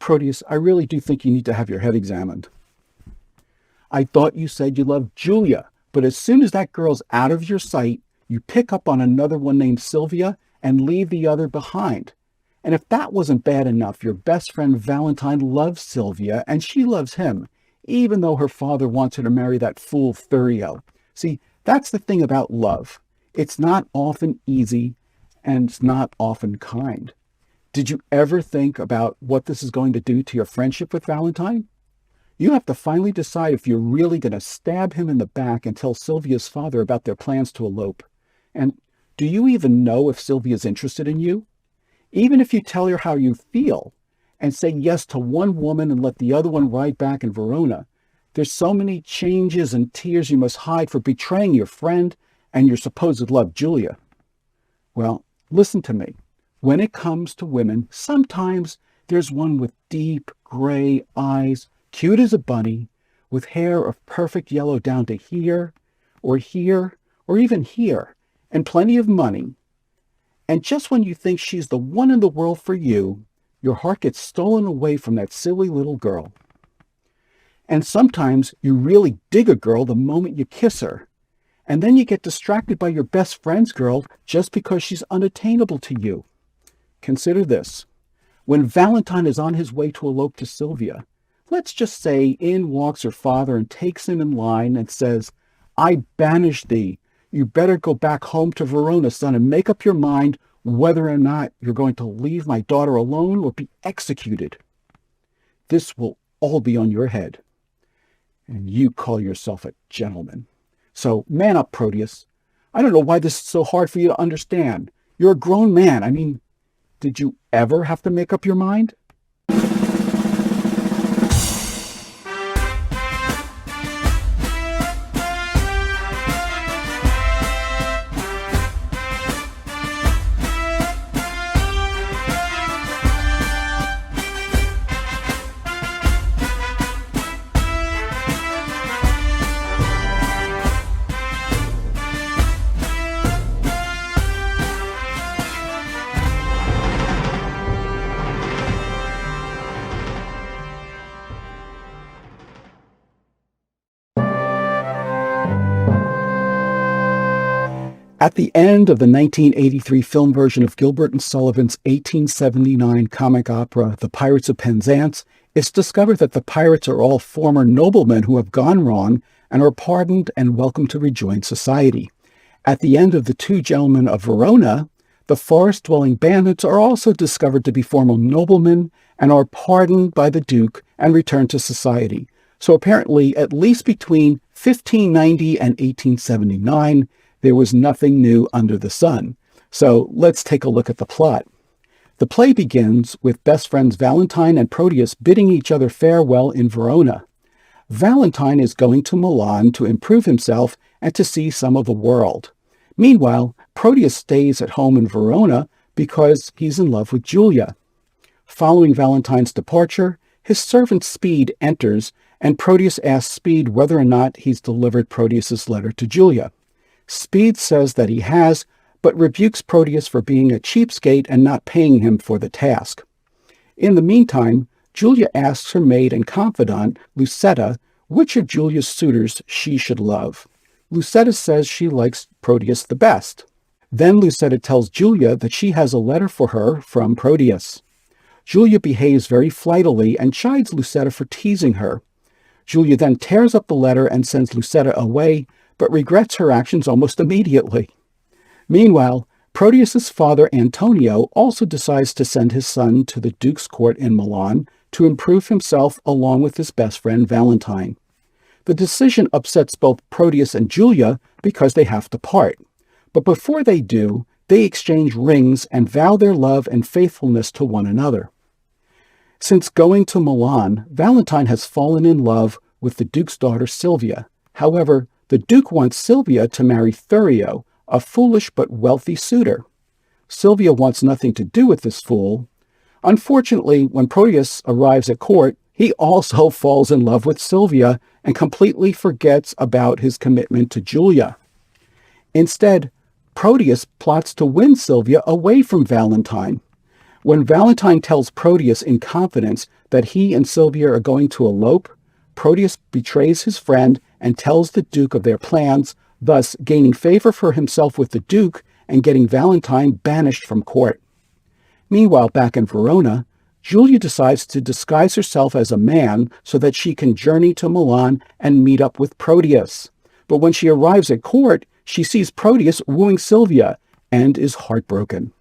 Proteus, I really do think you need to have your head examined. I thought you said you loved Julia, but as soon as that girl's out of your sight, you pick up on another one named Sylvia and leave the other behind. And if that wasn't bad enough, your best friend Valentine loves Sylvia and she loves him, even though her father wants her to marry that fool Thurio. See, that's the thing about love. It's not often easy and it's not often kind. Did you ever think about what this is going to do to your friendship with Valentine? You have to finally decide if you're really going to stab him in the back and tell Sylvia's father about their plans to elope. And do you even know if Sylvia's interested in you? Even if you tell her how you feel and say yes to one woman and let the other one ride back in Verona, there's so many changes and tears you must hide for betraying your friend and your supposed love, Julia. Well, listen to me. When it comes to women, sometimes there's one with deep gray eyes, cute as a bunny, with hair of perfect yellow down to here, or even here, and plenty of money. And just when you think she's the one in the world for you, your heart gets stolen away from that silly little girl. And sometimes you really dig a girl the moment you kiss her, and then you get distracted by your best friend's girl just because she's unattainable to you. Consider this. When Valentine is on his way to elope to Sylvia, let's just say in walks her father and takes him in line and says, "I banish thee. You better go back home to Verona, son, and make up your mind whether or not you're going to leave my daughter alone or be executed." This will all be on your head. And you call yourself a gentleman. So man up, Proteus. I don't know why this is so hard for you to understand. You're a grown man. I mean, did you ever have to make up your mind? At the end of the 1983 film version of Gilbert and Sullivan's 1879 comic opera, The Pirates of Penzance, it's discovered that the pirates are all former noblemen who have gone wrong and are pardoned and welcome to rejoin society. At the end of The Two Gentlemen of Verona, the forest-dwelling bandits are also discovered to be former noblemen and are pardoned by the Duke and returned to society. So apparently, at least between 1590 and 1879, there was nothing new under the sun. So let's take a look at the plot. The play begins with best friends Valentine and Proteus bidding each other farewell in Verona. Valentine is going to Milan to improve himself and to see some of the world. Meanwhile, Proteus stays at home in Verona because he's in love with Julia. Following Valentine's departure, his servant Speed enters, and Proteus asks Speed whether or not he's delivered Proteus's letter to Julia. Speed says that he has, but rebukes Proteus for being a cheapskate and not paying him for the task. In the meantime, Julia asks her maid and confidant, Lucetta, which of Julia's suitors she should love. Lucetta says she likes Proteus the best. Then Lucetta tells Julia that she has a letter for her from Proteus. Julia behaves very flightily and chides Lucetta for teasing her. Julia then tears up the letter and sends Lucetta away, but regrets her actions almost immediately. Meanwhile, Proteus's father Antonio also decides to send his son to the Duke's court in Milan to improve himself along with his best friend Valentine. The decision upsets both Proteus and Julia because they have to part. But before they do, they exchange rings and vow their love and faithfulness to one another. Since going to Milan, Valentine has fallen in love with the Duke's daughter Sylvia. However, the Duke wants Sylvia to marry Thurio, a foolish but wealthy suitor. Sylvia wants nothing to do with this fool. Unfortunately, when Proteus arrives at court, he also falls in love with Sylvia and completely forgets about his commitment to Julia. Instead, Proteus plots to win Sylvia away from Valentine. When Valentine tells Proteus in confidence that he and Sylvia are going to elope, Proteus betrays his friend and tells the Duke of their plans, thus gaining favor for himself with the Duke and getting Valentine banished from court. Meanwhile, back in Verona, Julia decides to disguise herself as a man so that she can journey to Milan and meet up with Proteus. But when she arrives at court, she sees Proteus wooing Sylvia and is heartbroken.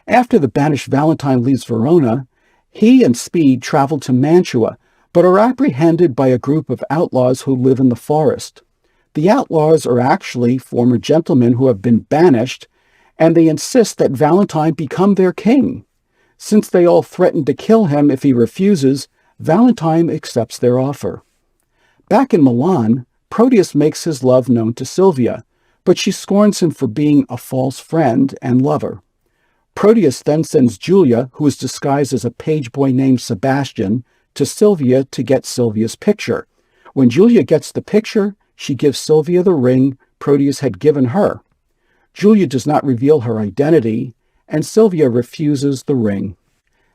After the banished Valentine leaves Verona, he and Speed travel to Mantua, but are apprehended by a group of outlaws who live in the forest. The outlaws are actually former gentlemen who have been banished, and they insist that Valentine become their king. Since they all threaten to kill him if he refuses, Valentine accepts their offer. Back in Milan, Proteus makes his love known to Sylvia, but she scorns him for being a false friend and lover. Proteus then sends Julia, who is disguised as a page boy named Sebastian, to Sylvia to get Sylvia's picture. When Julia gets the picture, she gives Sylvia the ring Proteus had given her. Julia does not reveal her identity, and Sylvia refuses the ring.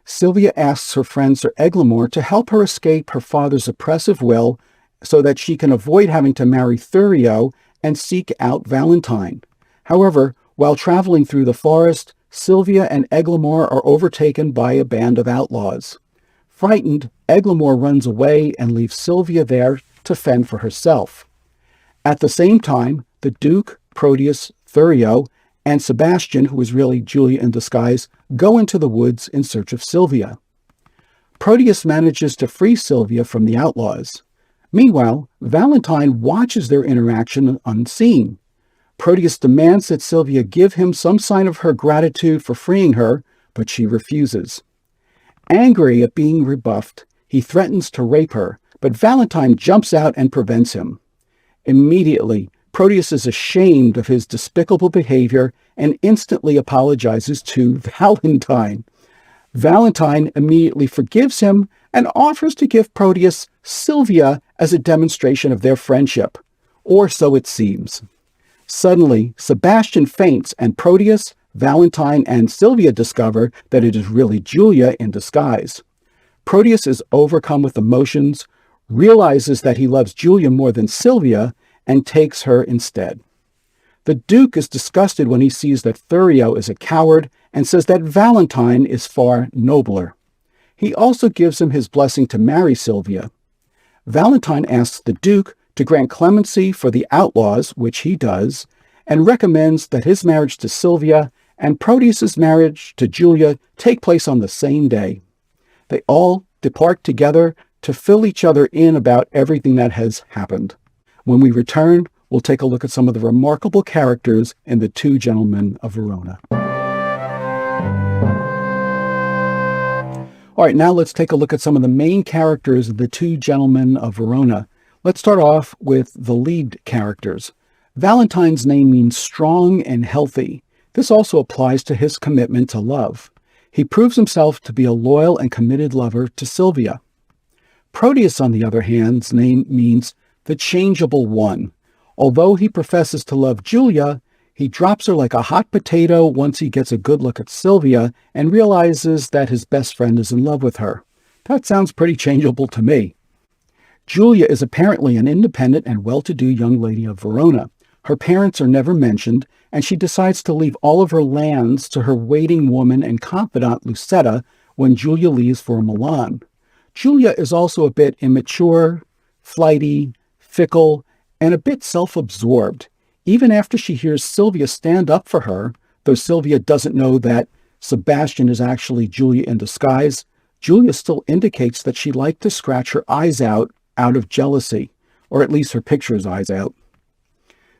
Sylvia asks her friend Sir Eglamour to help her escape her father's oppressive will so that she can avoid having to marry Thurio and seek out Valentine. However, while traveling through the forest, Sylvia and Eglamour are overtaken by a band of outlaws. Frightened, Eglamour runs away and leaves Sylvia there to fend for herself. At the same time, the Duke, Proteus, Thurio, and Sebastian, who is really Julia in disguise, go into the woods in search of Sylvia. Proteus manages to free Sylvia from the outlaws. Meanwhile, Valentine watches their interaction unseen. Proteus demands that Sylvia give him some sign of her gratitude for freeing her, but she refuses. Angry at being rebuffed, he threatens to rape her, but Valentine jumps out and prevents him. Immediately, Proteus is ashamed of his despicable behavior and instantly apologizes to Valentine. Valentine immediately forgives him and offers to give Proteus Sylvia as a demonstration of their friendship, or so it seems. Suddenly, Sebastian faints and Proteus, Valentine, and Sylvia discover that it is really Julia in disguise. Proteus is overcome with emotions, realizes that he loves Julia more than Sylvia, and takes her instead. The Duke is disgusted when he sees that Thurio is a coward and says that Valentine is far nobler. He also gives him his blessing to marry Sylvia. Valentine asks the Duke to grant clemency for the outlaws, which he does, and recommends that his marriage to Sylvia and Proteus's marriage to Julia take place on the same day. They all depart together to fill each other in about everything that has happened. When we return, we'll take a look at some of the remarkable characters in The Two Gentlemen of Verona. All right, now let's take a look at some of the main characters of The Two Gentlemen of Verona. Let's start off with the lead characters. Valentine's name means strong and healthy. This also applies to his commitment to love. He proves himself to be a loyal and committed lover to Sylvia. Proteus, on the other hand, name means the changeable one. Although he professes to love Julia, he drops her like a hot potato once he gets a good look at Sylvia and realizes that his best friend is in love with her. That sounds pretty changeable to me. Julia is apparently an independent and well-to-do young lady of Verona. Her parents are never mentioned, and she decides to leave all of her lands to her waiting woman and confidant Lucetta when Julia leaves for Milan. Julia is also a bit immature, flighty, fickle, and a bit self-absorbed. Even after she hears Sylvia stand up for her, though Sylvia doesn't know that Sebastian is actually Julia in disguise, Julia still indicates that she'd like to scratch her eyes out of jealousy, or at least her picture's eyes out.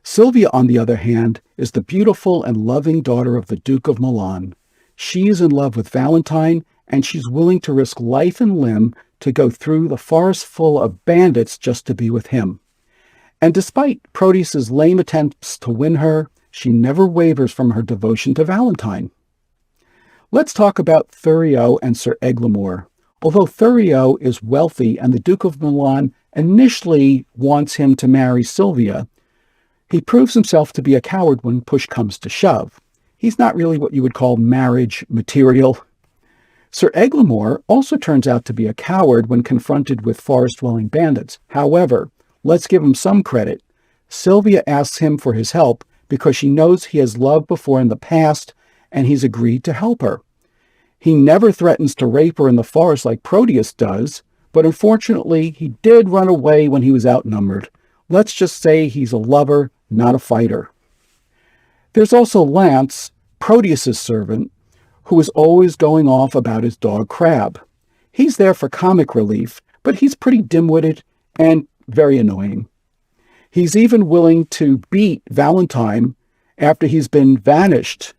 Sylvia, on the other hand, is the beautiful and loving daughter of the Duke of Milan. She is in love with Valentine, and she's willing to risk life and limb to go through the forest full of bandits just to be with him. And despite Proteus's lame attempts to win her, she never wavers from her devotion to Valentine. Let's talk about Thurio and Sir Eglamour. Although Thurio is wealthy and the Duke of Milan initially wants him to marry Sylvia, he proves himself to be a coward when push comes to shove. He's not really what you would call marriage material. Sir Eglamour also turns out to be a coward when confronted with forest-dwelling bandits. However, let's give him some credit. Sylvia asks him for his help because she knows he has loved before in the past, and he's agreed to help her. He never threatens to rape her in the forest like Proteus does, but unfortunately, he did run away when he was outnumbered. Let's just say he's a lover, not a fighter. There's also Lance, Proteus's servant, who is always going off about his dog Crab. He's there for comic relief, but he's pretty dim-witted and very annoying. He's even willing to beat Valentine after he's been banished.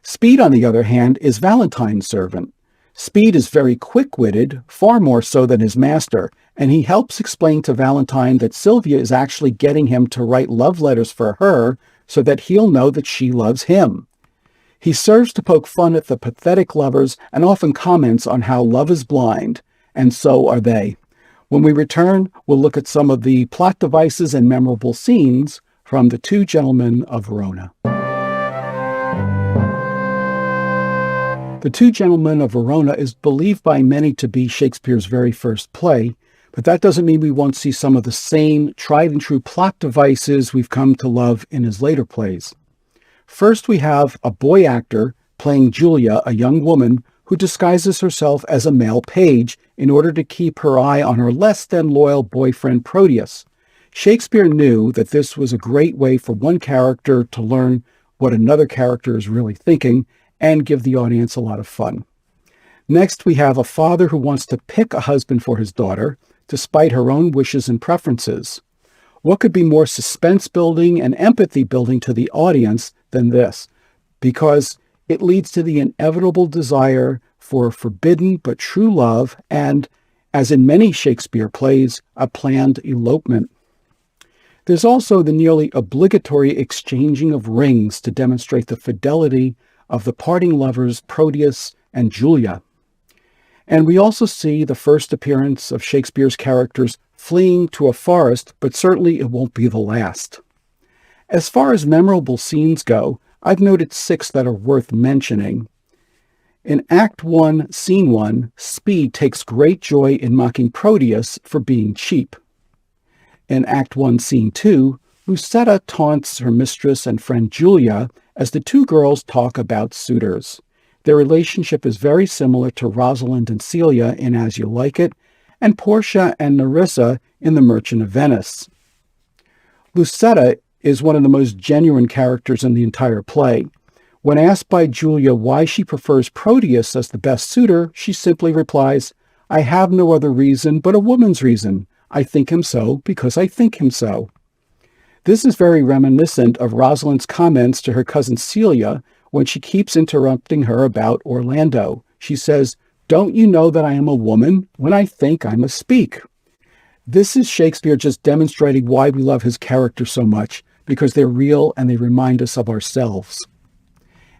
Speed, on the other hand, is Valentine's servant. Speed is very quick-witted, far more so than his master, and he helps explain to Valentine that Sylvia is actually getting him to write love letters for her so that he'll know that she loves him. He serves to poke fun at the pathetic lovers and often comments on how love is blind, and so are they. When we return, we'll look at some of the plot devices and memorable scenes from The Two Gentlemen of Verona. The Two Gentlemen of Verona is believed by many to be Shakespeare's very first play, but that doesn't mean we won't see some of the same tried-and-true plot devices we've come to love in his later plays. First, we have a boy actor playing Julia, a young woman who disguises herself as a male page in order to keep her eye on her less-than-loyal boyfriend Proteus. Shakespeare knew that this was a great way for one character to learn what another character is really thinking and give the audience a lot of fun. Next, we have a father who wants to pick a husband for his daughter, despite her own wishes and preferences. What could be more suspense-building and empathy-building to the audience than this? Because it leads to the inevitable desire for forbidden but true love and, as in many Shakespeare plays, a planned elopement. There's also the nearly obligatory exchanging of rings to demonstrate the fidelity of the parting lovers Proteus and Julia. And we also see the first appearance of Shakespeare's characters fleeing to a forest, but certainly it won't be the last. As far as memorable scenes go, I've noted 6 that are worth mentioning. In Act 1, Scene 1, Speed takes great joy in mocking Proteus for being cheap. In Act 1, Scene 2, Lucetta taunts her mistress and friend Julia as the two girls talk about suitors. Their relationship is very similar to Rosalind and Celia in As You Like It, and Portia and Nerissa in The Merchant of Venice. Lucetta is one of the most genuine characters in the entire play. When asked by Julia why she prefers Proteus as the best suitor, she simply replies, "I have no other reason but a woman's reason. I think him so because I think him so." This is very reminiscent of Rosalind's comments to her cousin Celia when she keeps interrupting her about Orlando. She says, "Don't you know that I am a woman? When I think, I must speak." This is Shakespeare just demonstrating why we love his characters so much, because they're real and they remind us of ourselves.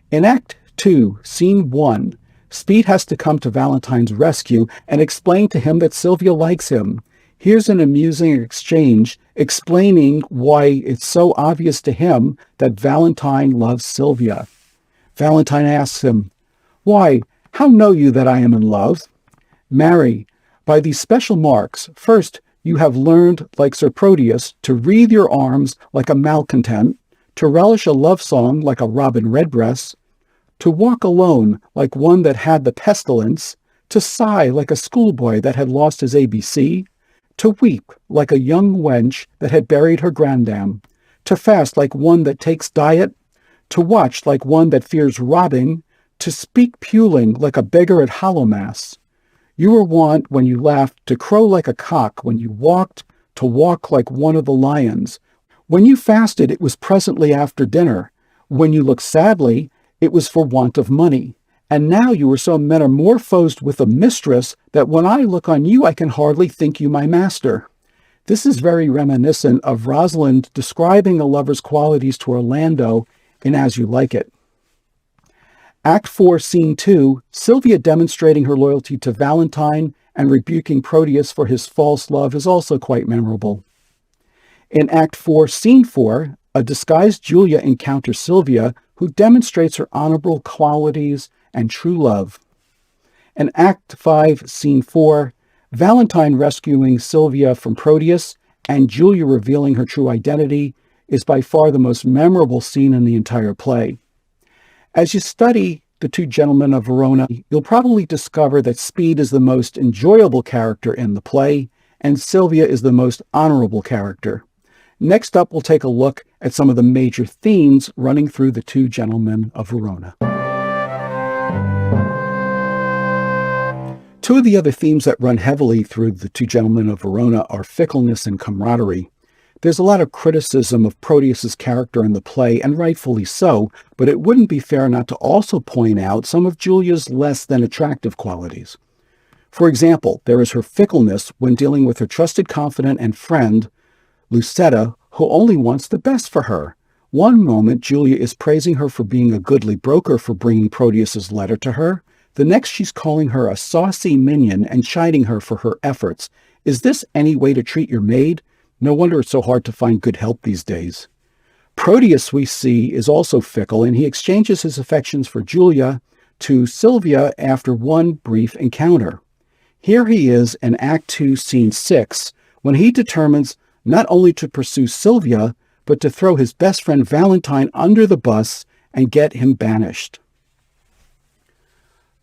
In Act 2, Scene 1, Speed has to come to Valentine's rescue and explain to him that Sylvia likes him. Here's an amusing exchange explaining why it's so obvious to him that Valentine loves Sylvia. Valentine asks him, "Why, how know you that I am in love?" "Marry, by these special marks. First, you have learned, like Sir Proteus, to wreathe your arms like a malcontent, to relish a love song like a robin redbreast, to walk alone like one that had the pestilence, to sigh like a schoolboy that had lost his ABC, to weep like a young wench that had buried her grandam, to fast like one that takes diet, to watch like one that fears robbing, to speak puling like a beggar at Hallowmass. You were wont, when you laughed, to crow like a cock. When you walked, to walk like one of the lions. When you fasted, it was presently after dinner. When you looked sadly, it was for want of money. And now you are so metamorphosed with a mistress that when I look on you, I can hardly think you my master." This is very reminiscent of Rosalind describing a lover's qualities to Orlando in As You Like It. Act 4, Scene 2, Sylvia demonstrating her loyalty to Valentine and rebuking Proteus for his false love is also quite memorable. In Act 4, Scene 4, a disguised Julia encounters Sylvia, who demonstrates her honorable qualities and true love. In Act 5, Scene 4, Valentine rescuing Sylvia from Proteus and Julia revealing her true identity is by far the most memorable scene in the entire play. As you study The Two Gentlemen of Verona, you'll probably discover that Speed is the most enjoyable character in the play, and Sylvia is the most honorable character. Next up, we'll take a look at some of the major themes running through The Two Gentlemen of Verona. Two of the other themes that run heavily through The Two Gentlemen of Verona are fickleness and camaraderie. There's a lot of criticism of Proteus's character in the play, and rightfully so, but it wouldn't be fair not to also point out some of Julia's less than attractive qualities. For example, there is her fickleness when dealing with her trusted confidant and friend, Lucetta, who only wants the best for her. One moment, Julia is praising her for being a goodly broker for bringing Proteus's letter to her. The next, she's calling her a saucy minion and chiding her for her efforts. Is this any way to treat your maid? No wonder it's so hard to find good help these days. Proteus, we see, is also fickle, and he exchanges his affections for Julia to Sylvia after one brief encounter. Here he is in Act 2, Scene 6, when he determines not only to pursue Sylvia, but to throw his best friend Valentine under the bus and get him banished.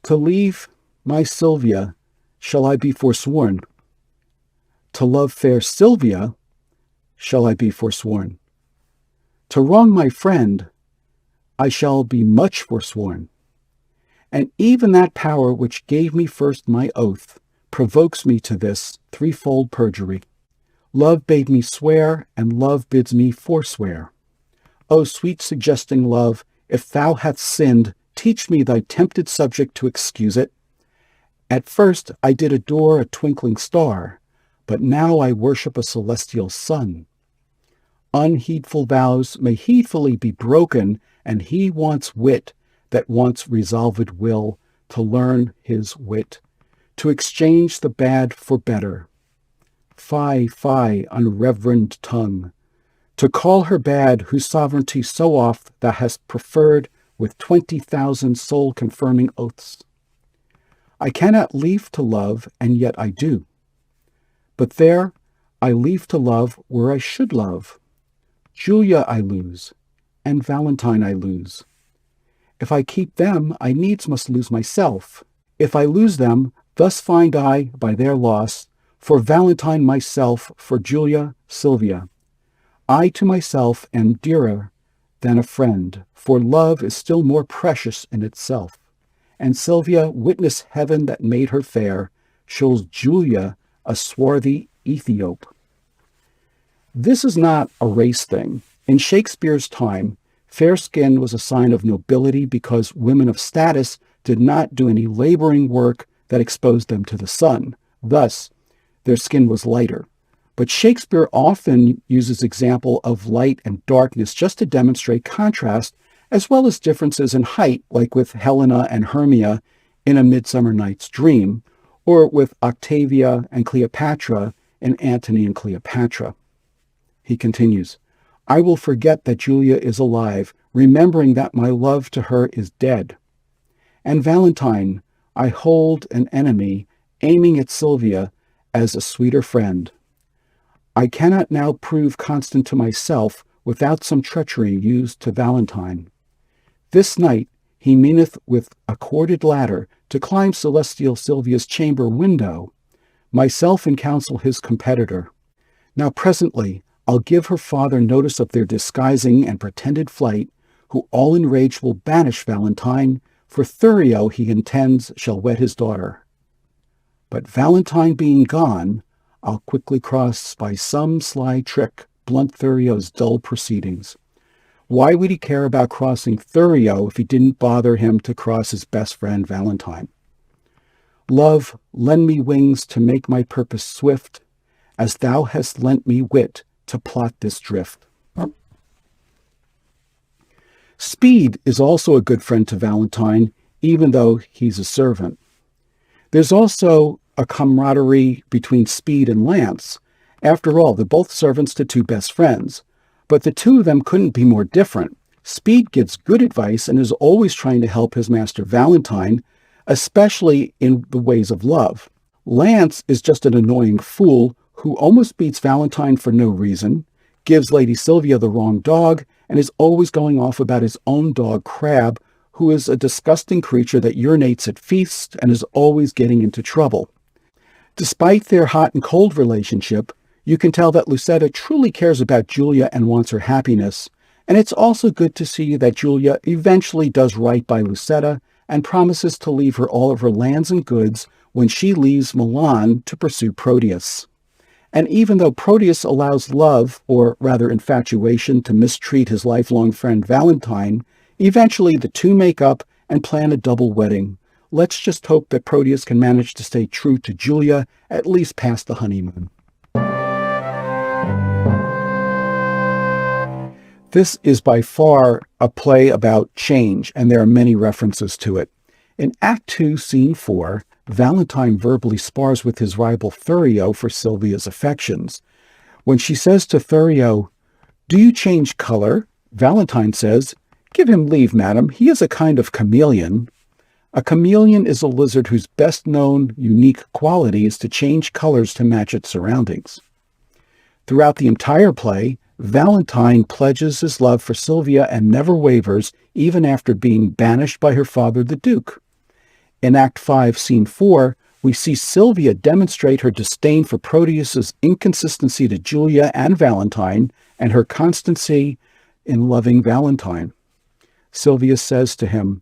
To leave my Sylvia shall I be forsworn. To love fair Sylvia shall I be forsworn. To wrong my friend I shall be much forsworn. And even that power which gave me first my oath provokes me to this threefold perjury. Love bade me swear, and love bids me forswear. O sweet suggesting love, if thou hast sinned, teach me thy tempted subject to excuse it. At first I did adore a twinkling star, but now I worship a celestial sun. Unheedful vows may heedfully be broken, and he wants wit that wants resolved will to learn his wit, to exchange the bad for better. Fie, fie, unreverend tongue, to call her bad whose sovereignty so oft thou hast preferred with 20,000 soul-confirming oaths. I cannot leave to love, and yet I do. But there I leave to love where I should love. Julia I lose, and Valentine I lose. If I keep them, I needs must lose myself. If I lose them, thus find I, by their loss, for Valentine myself, for Julia, Sylvia. I to myself am dearer than a friend, for love is still more precious in itself. And Sylvia, witness heaven that made her fair, shows Julia a swarthy Ethiop. This is not a race thing. In Shakespeare's time, fair skin was a sign of nobility because women of status did not do any laboring work that exposed them to the sun. Thus, their skin was lighter. But Shakespeare often uses example of light and darkness just to demonstrate contrast, as well as differences in height, like with Helena and Hermia in A Midsummer Night's Dream, or with Octavia and Cleopatra in Antony and Cleopatra. He continues, I will forget that Julia is alive, remembering that my love to her is dead. And Valentine, I hold an enemy, aiming at Sylvia as a sweeter friend. I cannot now prove constant to myself without some treachery used to Valentine. This night he meaneth with a corded ladder to climb celestial Sylvia's chamber window, myself in counsel his competitor. Now presently I'll give her father notice of their disguising and pretended flight, who all enraged will banish Valentine, for Thurio he intends shall wed his daughter. But Valentine being gone, I'll quickly cross by some sly trick, blunt Thurio's dull proceedings. Why would he care about crossing Thurio if he didn't bother him to cross his best friend Valentine? Love, lend me wings to make my purpose swift, as thou hast lent me wit to plot this drift. Speed is also a good friend to Valentine, even though he's a servant. There's also a camaraderie between Speed and Lance. After all, they're both servants to two best friends, but the two of them couldn't be more different. Speed gives good advice and is always trying to help his master Valentine, especially in the ways of love. Lance is just an annoying fool who almost beats Valentine for no reason, gives Lady Sylvia the wrong dog, and is always going off about his own dog, Crab, who is a disgusting creature that urinates at feasts and is always getting into trouble. Despite their hot and cold relationship, you can tell that Lucetta truly cares about Julia and wants her happiness, and it's also good to see that Julia eventually does right by Lucetta and promises to leave her all of her lands and goods when she leaves Milan to pursue Proteus. And even though Proteus allows love, or rather infatuation, to mistreat his lifelong friend Valentine, eventually the two make up and plan a double wedding. Let's just hope that Proteus can manage to stay true to Julia, at least past the honeymoon. This is by far a play about change, and there are many references to it. In Act 2, Scene 4, Valentine verbally spars with his rival Thurio for Sylvia's affections. When she says to Thurio, "Do you change color?" Valentine says, "Give him leave, madam. He is a kind of chameleon." A chameleon is a lizard whose best-known unique quality is to change colors to match its surroundings. Throughout the entire play, Valentine pledges his love for Sylvia and never wavers, even after being banished by her father, the Duke. In Act 5, Scene 4, we see Sylvia demonstrate her disdain for Proteus's inconsistency to Julia and Valentine, and her constancy in loving Valentine. Sylvia says to him,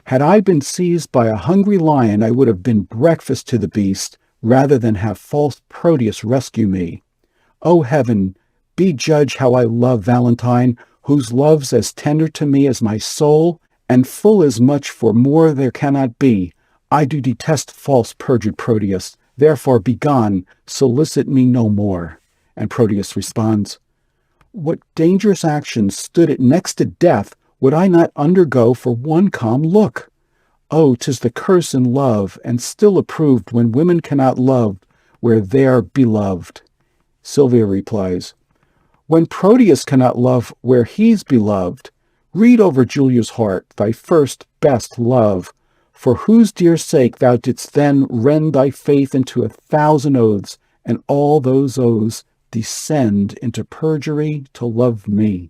"Had I been seized by a hungry lion, I would have been breakfast to the beast, rather than have false Proteus rescue me. O heaven, be judge how I love Valentine, whose love's as tender to me as my soul, and full as much for more there cannot be. I do detest false perjured Proteus, therefore begone, solicit me no more." And Proteus responds, "What dangerous actions stood it next to death would I not undergo for one calm look? Oh, 'tis the curse in love, and still approved when women cannot love where they're beloved." Sylvia replies, "When Proteus cannot love where he's beloved, read over Julia's heart, thy first, best love, for whose dear sake thou didst then rend thy faith into 1,000 oaths, and all those oaths descend into perjury to love me.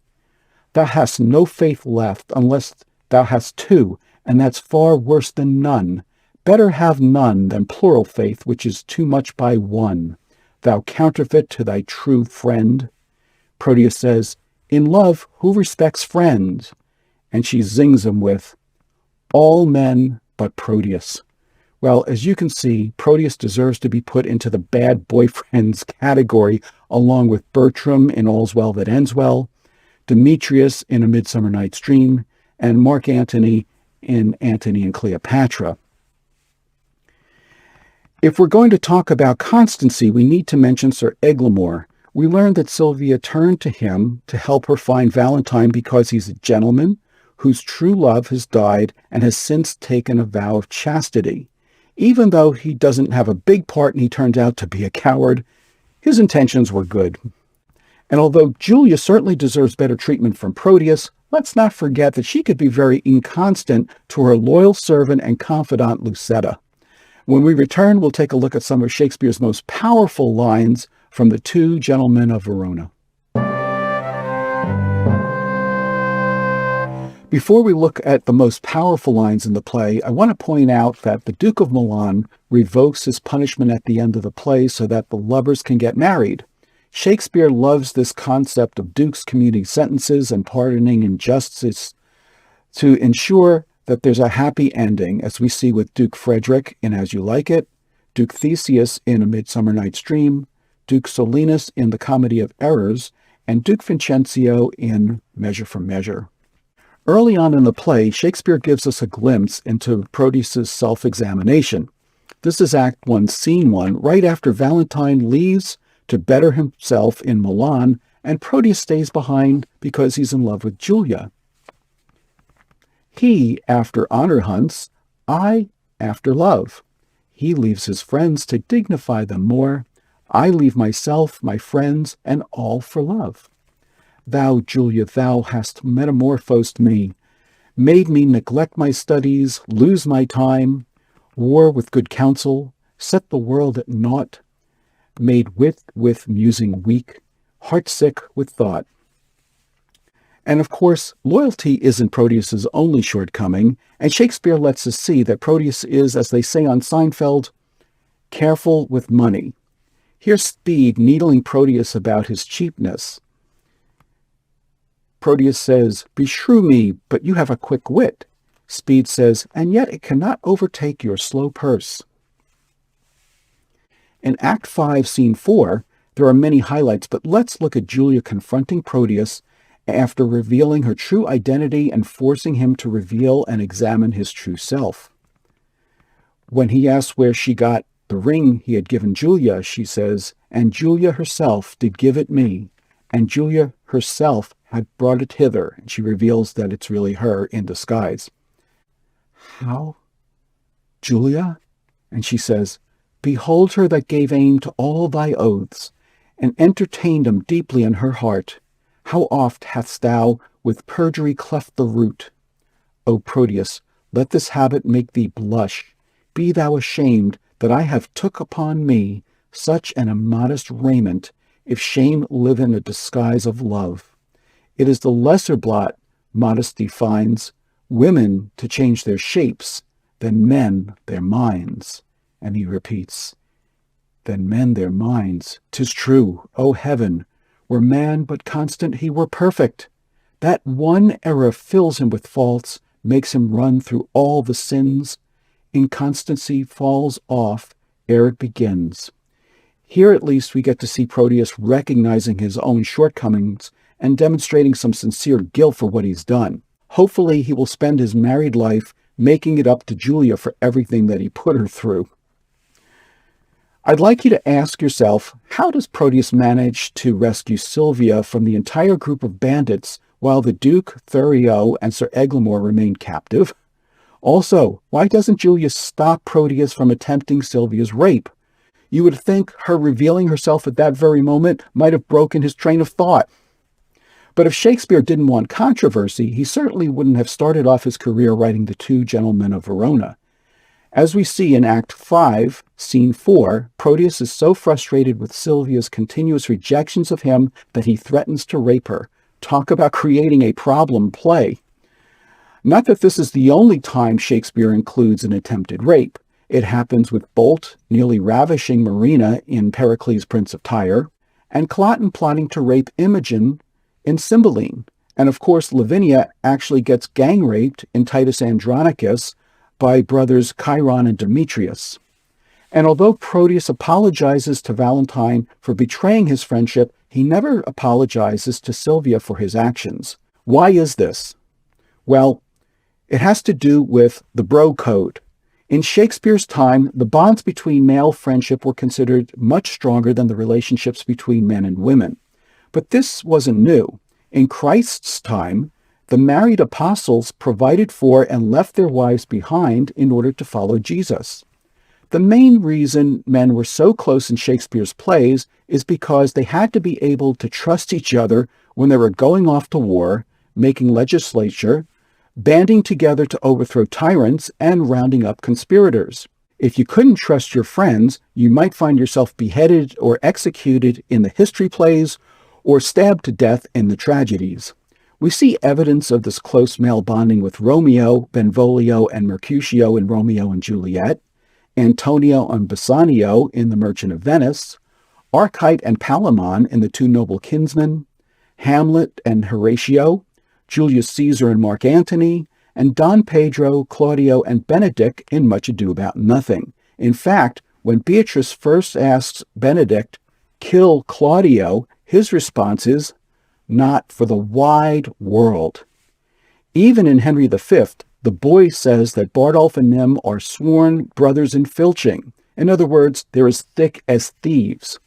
Thou hast no faith left, unless thou hast two, and that's far worse than none. Better have none than plural faith, which is too much by one. Thou counterfeit to thy true friend." Proteus says, "In love, who respects friends?" And she zings him with, "All men but Proteus." Well, as you can see, Proteus deserves to be put into the bad boyfriends category, along with Bertram in All's Well That Ends Well, Demetrius in A Midsummer Night's Dream, and Mark Antony in Antony and Cleopatra. If we're going to talk about constancy, we need to mention Sir Eglamour. We learned that Sylvia turned to him to help her find Valentine because he's a gentleman whose true love has died and has since taken a vow of chastity. Even though he doesn't have a big part and he turns out to be a coward, his intentions were good. And although Julia certainly deserves better treatment from Proteus, let's not forget that she could be very inconstant to her loyal servant and confidant Lucetta. When we return, we'll take a look at some of Shakespeare's most powerful lines from The Two Gentlemen of Verona. Before we look at the most powerful lines in the play, I want to point out that the Duke of Milan revokes his punishment at the end of the play so that the lovers can get married. Shakespeare loves this concept of dukes commuting sentences and pardoning injustice to ensure that there's a happy ending, as we see with Duke Frederick in As You Like It, Duke Theseus in A Midsummer Night's Dream, Duke Solinus in The Comedy of Errors, and Duke Vincentio in Measure for Measure. Early on in the play, Shakespeare gives us a glimpse into Proteus's self-examination. This is Act 1, Scene 1, right after Valentine leaves to better himself in Milan, and Proteus stays behind because he's in love with Julia. He after honor hunts, I after love. He leaves his friends to dignify them more. I leave myself, my friends, and all for love. Thou, Julia, thou hast metamorphosed me, made me neglect my studies, lose my time, war with good counsel, set the world at naught, made wit with musing weak, heartsick with thought. And of course, loyalty isn't Proteus's only shortcoming, and Shakespeare lets us see that Proteus is, as they say on Seinfeld, careful with money. Here's Speed needling Proteus about his cheapness. Proteus says, "Beshrew me, but you have a quick wit." Speed says, "And yet it cannot overtake your slow purse." In Act 5, Scene 4, there are many highlights, but let's look at Julia confronting Proteus after revealing her true identity and forcing him to reveal and examine his true self. When he asks where she got the ring he had given Julia, she says, "And Julia herself did give it me, and Julia herself had brought it hither." And she reveals that it's really her in disguise. "How? Julia?" And she says, "Behold her that gave aim to all thy oaths, and entertained them deeply in her heart. How oft hast thou with perjury cleft the root? O Proteus, let this habit make thee blush. Be thou ashamed that I have took upon me such an immodest raiment, if shame live in a disguise of love. It is the lesser blot modesty finds, women to change their shapes, than men their minds." And he repeats, "Than men their minds. 'Tis true, O heaven, were man but constant, he were perfect. That one error fills him with faults, makes him run through all the sins. Inconstancy falls off ere it begins." Here at least we get to see Proteus recognizing his own shortcomings and demonstrating some sincere guilt for what he's done. Hopefully he will spend his married life making it up to Julia for everything that he put her through. I'd like you to ask yourself, how does Proteus manage to rescue Sylvia from the entire group of bandits while the Duke, Thurio, and Sir Eglamour remain captive? Also, why doesn't Julia stop Proteus from attempting Sylvia's rape? You would think her revealing herself at that very moment might have broken his train of thought. But if Shakespeare didn't want controversy, he certainly wouldn't have started off his career writing The Two Gentlemen of Verona. As we see in Act 5, Scene 4, Proteus is so frustrated with Sylvia's continuous rejections of him that he threatens to rape her. Talk about creating a problem play. Not that this is the only time Shakespeare includes an attempted rape. It happens with Bolt nearly ravishing Marina in Pericles, Prince of Tyre, and Cloten plotting to rape Imogen in Cymbeline. And of course, Lavinia actually gets gang raped in Titus Andronicus by brothers Chiron and Demetrius. And although Proteus apologizes to Valentine for betraying his friendship, he never apologizes to Sylvia for his actions. Why is this? Well, it has to do with the bro code. In Shakespeare's time, the bonds between male friendship were considered much stronger than the relationships between men and women. But this wasn't new. In Christ's time, the married apostles provided for and left their wives behind in order to follow Jesus. The main reason men were so close in Shakespeare's plays is because they had to be able to trust each other when they were going off to war, making legislature, banding together to overthrow tyrants, and rounding up conspirators. If you couldn't trust your friends, you might find yourself beheaded or executed in the history plays or stabbed to death in the tragedies. We see evidence of this close male bonding with Romeo, Benvolio, and Mercutio in Romeo and Juliet, Antonio and Bassanio in The Merchant of Venice, Arcite and Palamon in The Two Noble Kinsmen, Hamlet and Horatio, Julius Caesar and Mark Antony, and Don Pedro, Claudio, and Benedict in Much Ado About Nothing. In fact, when Beatrice first asks Benedict, "Kill Claudio," his response is, "Not for the wide world." Even in Henry V, the boy says that Bardolph and Nym are sworn brothers in filching. In other words, they're as thick as thieves.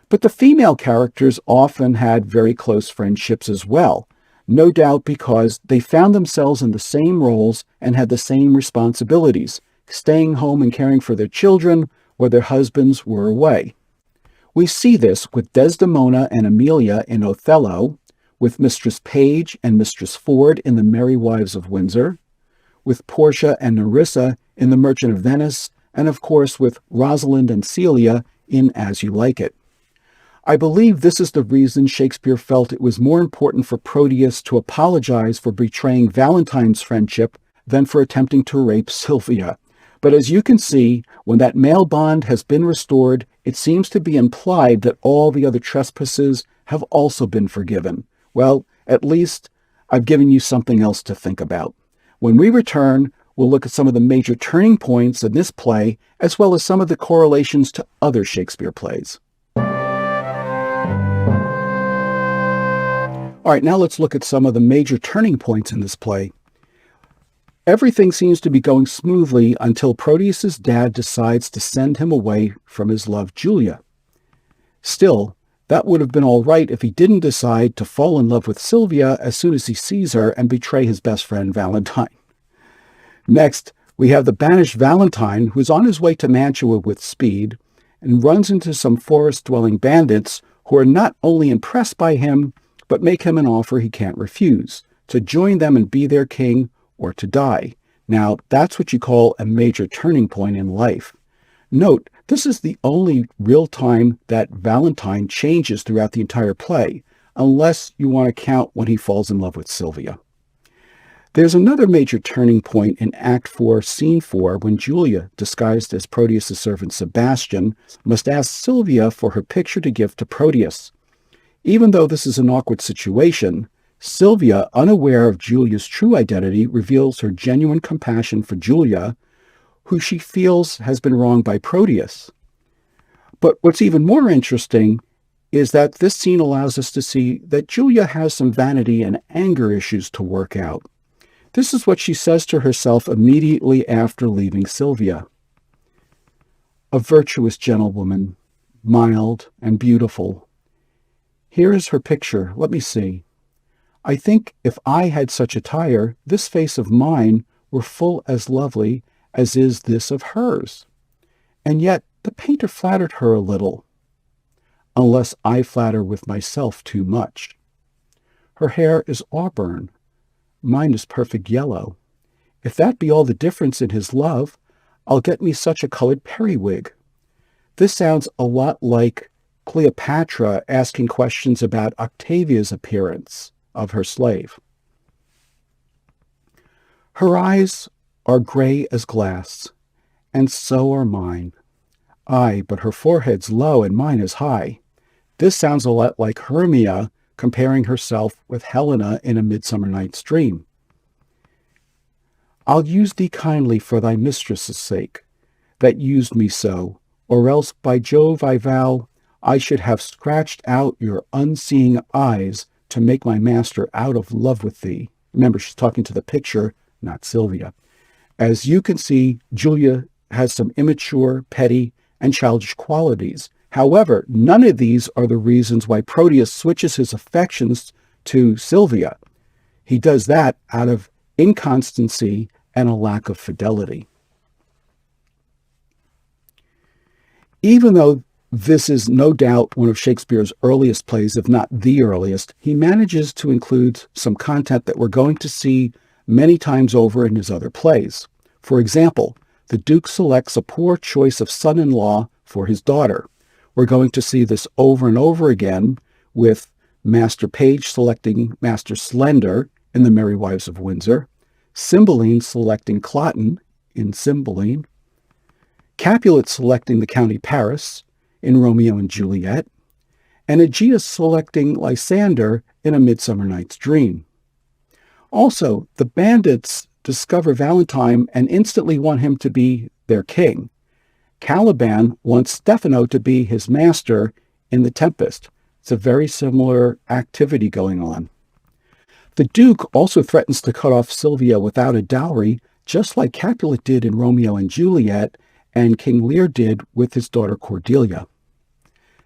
But the female characters often had very close friendships as well, no doubt because they found themselves in the same roles and had the same responsibilities, staying home and caring for their children while their husbands were away. We see this with Desdemona and Emilia in Othello, with Mistress Page and Mistress Ford in The Merry Wives of Windsor, with Portia and Nerissa in The Merchant of Venice, and of course with Rosalind and Celia in As You Like It. I believe this is the reason Shakespeare felt it was more important for Proteus to apologize for betraying Valentine's friendship than for attempting to rape Sylvia. But as you can see, when that male bond has been restored, it seems to be implied that all the other trespasses have also been forgiven. Well, at least I've given you something else to think about. When we return, we'll look at some of the major turning points in this play, as well as some of the correlations to other Shakespeare plays. All right, now let's look at some of the major turning points in this play. Everything seems to be going smoothly until Proteus's dad decides to send him away from his love, Julia. Still, that would have been all right if he didn't decide to fall in love with Sylvia as soon as he sees her and betray his best friend, Valentine. Next, we have the banished Valentine, who is on his way to Mantua with speed and runs into some forest-dwelling bandits who are not only impressed by him, but make him an offer he can't refuse, to join them and be their king or to die. Now, that's what you call a major turning point in life. Note, this is the only real time that Valentine changes throughout the entire play, unless you want to count when he falls in love with Sylvia. There's another major turning point in Act 4, Scene 4, when Julia, disguised as Proteus' servant Sebastian, must ask Sylvia for her picture to give to Proteus. Even though this is an awkward situation, Sylvia, unaware of Julia's true identity, reveals her genuine compassion for Julia, who she feels has been wronged by Proteus. But what's even more interesting is that this scene allows us to see that Julia has some vanity and anger issues to work out. This is what she says to herself immediately after leaving Sylvia. A virtuous gentlewoman, mild and beautiful. Here is her picture. Let me see. I think if I had such attire, this face of mine were full as lovely as is this of hers. And yet the painter flattered her a little, unless I flatter with myself too much. Her hair is auburn. Mine is perfect yellow. If that be all the difference in his love, I'll get me such a colored periwig. This sounds a lot like Cleopatra asking questions about Octavia's appearance of her slave. Her eyes are gray as glass, and so are mine. Aye, but her forehead's low and mine is high. This sounds a lot like Hermia comparing herself with Helena in A Midsummer Night's Dream. I'll use thee kindly for thy mistress's sake, that used me so, or else by Jove I vow I should have scratched out your unseeing eyes to make my master out of love with thee. Remember, she's talking to the picture, not Sylvia. As you can see, Julia has some immature, petty, and childish qualities. However, none of these are the reasons why Proteus switches his affections to Sylvia. He does that out of inconstancy and a lack of fidelity. Even though this is no doubt one of Shakespeare's earliest plays, if not the earliest, he manages to include some content that we're going to see many times over in his other plays. For example, the Duke selects a poor choice of son-in-law for his daughter. We're going to see this over and over again with Master Page selecting Master Slender in The Merry Wives of Windsor, Cymbeline selecting Cloten in Cymbeline, Capulet selecting the County Paris in Romeo and Juliet, and Aegeus selecting Lysander in A Midsummer Night's Dream. Also, the bandits discover Valentine and instantly want him to be their king. Caliban wants Stephano to be his master in The Tempest. It's a very similar activity going on. The Duke also threatens to cut off Sylvia without a dowry, just like Capulet did in Romeo and Juliet and King Lear did with his daughter Cordelia.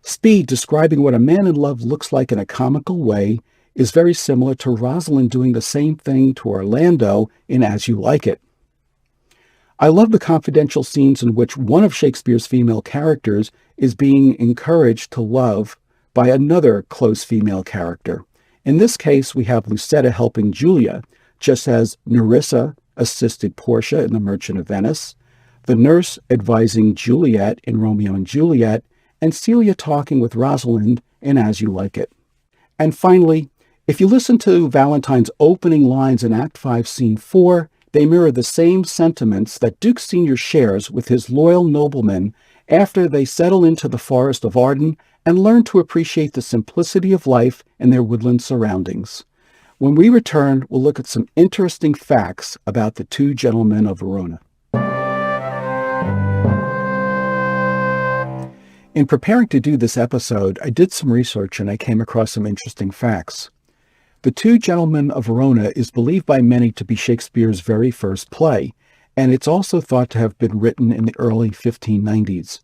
Speed, describing what a man in love looks like in a comical way, is very similar to Rosalind doing the same thing to Orlando in As You Like It. I love the confidential scenes in which one of Shakespeare's female characters is being encouraged to love by another close female character. In this case, we have Lucetta helping Julia, just as Nerissa assisted Portia in The Merchant of Venice, the nurse advising Juliet in Romeo and Juliet, and Celia talking with Rosalind in As You Like It. And finally, if you listen to Valentine's opening lines in Act 5, Scene 4, they mirror the same sentiments that Duke Sr. shares with his loyal noblemen after they settle into the forest of Arden and learn to appreciate the simplicity of life in their woodland surroundings. When we return, we'll look at some interesting facts about the two gentlemen of Verona. In preparing to do this episode, I did some research and I came across some interesting facts. The Two Gentlemen of Verona is believed by many to be Shakespeare's very first play, and it's also thought to have been written in the early 1590s.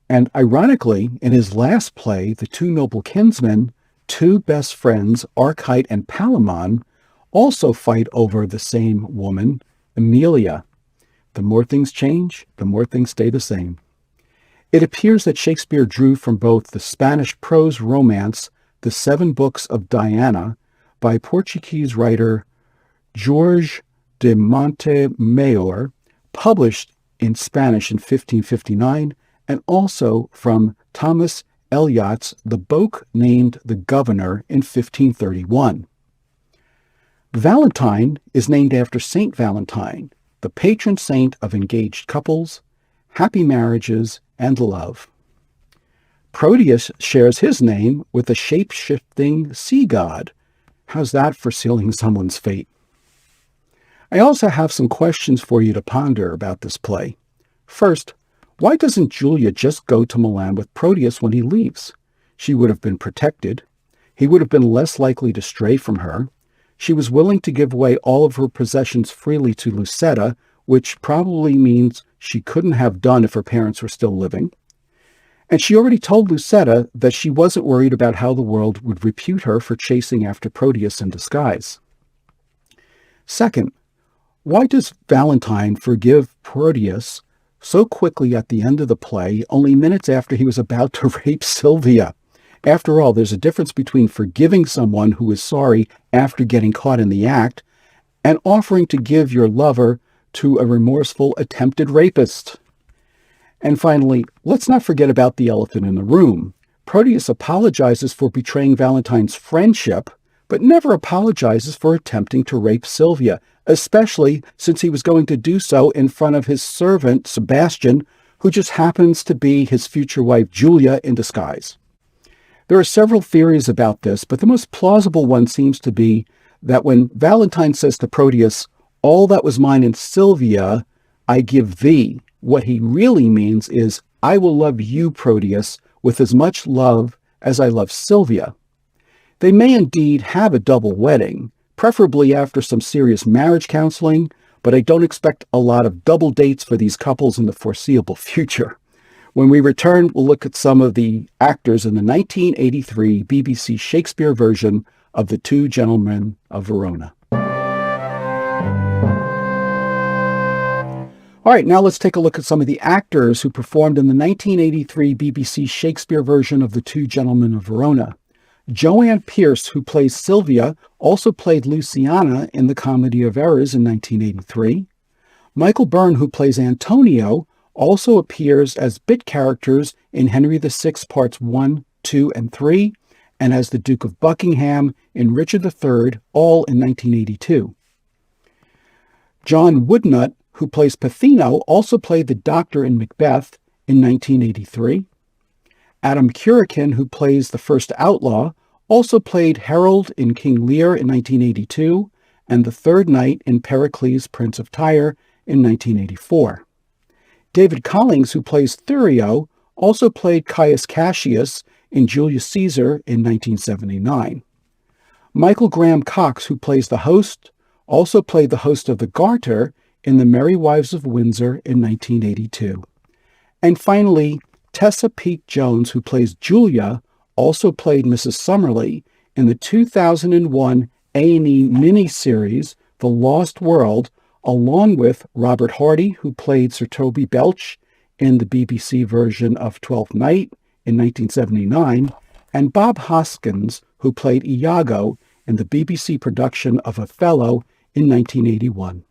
And ironically, in his last play, The Two Noble Kinsmen, two best friends, Archite and Palamon, also fight over the same woman, Emilia. The more things change, the more things stay the same. It appears that Shakespeare drew from both the Spanish prose romance, The Seven Books of Diana, by Portuguese writer Jorge de Montemayor, published in Spanish in 1559, and also from Thomas Eliot's The Book Named the Governor in 1531. Valentine is named after Saint Valentine, the patron saint of engaged couples, happy marriages, and love. Proteus shares his name with the shape-shifting sea god. How's that for sealing someone's fate? I also have some questions for you to ponder about this play. First, why doesn't Julia just go to Milan with Proteus when he leaves? She would have been protected. He would have been less likely to stray from her. She was willing to give away all of her possessions freely to Lucetta, which probably means she couldn't have done if her parents were still living. And she already told Lucetta that she wasn't worried about how the world would repute her for chasing after Proteus in disguise. Second, why does Valentine forgive Proteus so quickly at the end of the play, only minutes after he was about to rape Sylvia? After all, there's a difference between forgiving someone who is sorry after getting caught in the act and offering to give your lover to a remorseful attempted rapist. And finally, let's not forget about the elephant in the room. Proteus apologizes for betraying Valentine's friendship, but never apologizes for attempting to rape Sylvia, especially since he was going to do so in front of his servant, Sebastian, who just happens to be his future wife, Julia, in disguise. There are several theories about this, but the most plausible one seems to be that when Valentine says to Proteus, "All that was mine in Sylvia, I give thee," what he really means is, "I will love you, Proteus, with as much love as I love Sylvia." They may indeed have a double wedding, preferably after some serious marriage counseling, but I don't expect a lot of double dates for these couples in the foreseeable future. When we return, we'll look at some of the actors in the 1983 BBC Shakespeare version of The Two Gentlemen of Verona. All right, now let's take a look at some of the actors who performed in the 1983 BBC Shakespeare version of The Two Gentlemen of Verona. Joanne Pierce, who plays Sylvia, also played Luciana in The Comedy of Errors in 1983. Michael Byrne, who plays Antonio, also appears as bit characters in Henry VI Parts 1, 2, and 3, and as the Duke of Buckingham in Richard III, all in 1982. John Woodnutt, who plays Peppino, also played the Doctor in Macbeth in 1983. Adam Curican, who plays the first outlaw, also played Harold in King Lear in 1982 and the third knight in Pericles, Prince of Tyre in 1984. David Collings, who plays Thurio, also played Caius Cassius in Julius Caesar in 1979. Michael Graham Cox, who plays the host, also played the host of the Garter in The Merry Wives of Windsor in 1982. And finally, Tessa Peake Jones, who plays Julia, also played Mrs. Summerlee in the 2001 A&E miniseries The Lost World, along with Robert Hardy, who played Sir Toby Belch in the BBC version of Twelfth Night in 1979, and Bob Hoskins, who played Iago in the BBC production of Othello in 1981.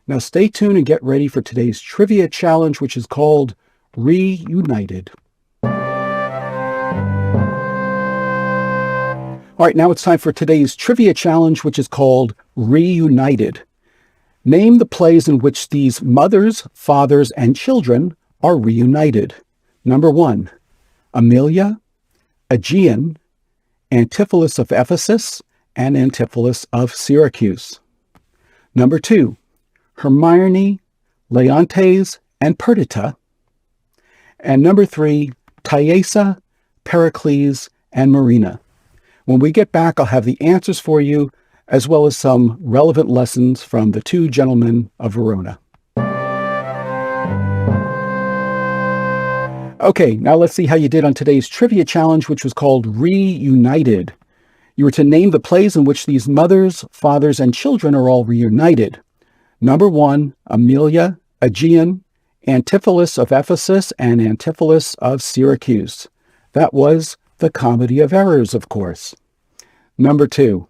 Now stay tuned and get ready for today's trivia challenge, which is called Reunited. All right, now it's time for today's trivia challenge, which is called Reunited. Name the plays in which these mothers, fathers, and children are reunited. Number 1, Amelia, Aegean, Antipholus of Ephesus, and Antipholus of Syracuse. Number 2, Hermione, Leontes, and Perdita. And number 3, Thaisa, Pericles, and Marina. When we get back, I'll have the answers for you, as well as some relevant lessons from the two gentlemen of Verona. Okay, now let's see how you did on today's trivia challenge, which was called Reunited. You were to name the plays in which these mothers, fathers, and children are all reunited. Number 1, Amelia, Aegean, Antipholus of Ephesus, and Antipholus of Syracuse. That was the Comedy of Errors, of course. Number 2,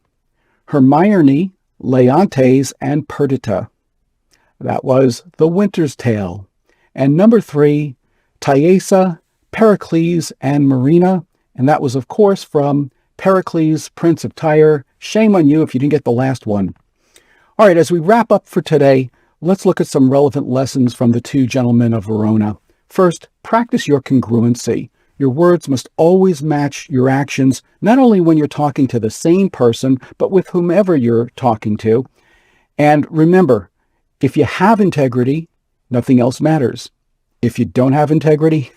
Hermione, Leontes, and Perdita. That was The Winter's Tale. And number 3, Thaisa, Pericles, and Marina. And that was, of course, from Pericles, Prince of Tyre. Shame on you if you didn't get the last one. All right, as we wrap up for today, let's look at some relevant lessons from the two gentlemen of Verona. First, practice your congruency. Your words must always match your actions, not only when you're talking to the same person, but with whomever you're talking to. And remember, if you have integrity, nothing else matters. If you don't have integrity,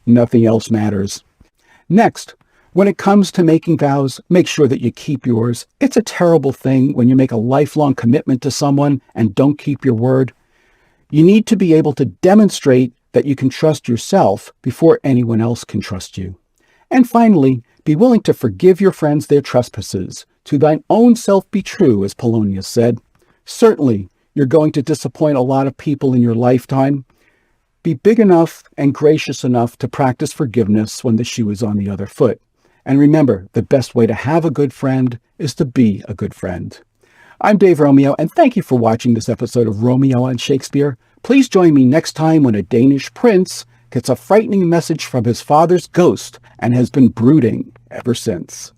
nothing else matters. Next, when it comes to making vows, make sure that you keep yours. It's a terrible thing when you make a lifelong commitment to someone and don't keep your word. You need to be able to demonstrate that you can trust yourself before anyone else can trust you. And finally, be willing to forgive your friends their trespasses. To thine own self be true, as Polonius said. Certainly, you're going to disappoint a lot of people in your lifetime. Be big enough and gracious enough to practice forgiveness when the shoe is on the other foot. And remember, the best way to have a good friend is to be a good friend. I'm Dave Romeo, and thank you for watching this episode of Romeo and Shakespeare. Please join me next time when a Danish prince gets a frightening message from his father's ghost and has been brooding ever since.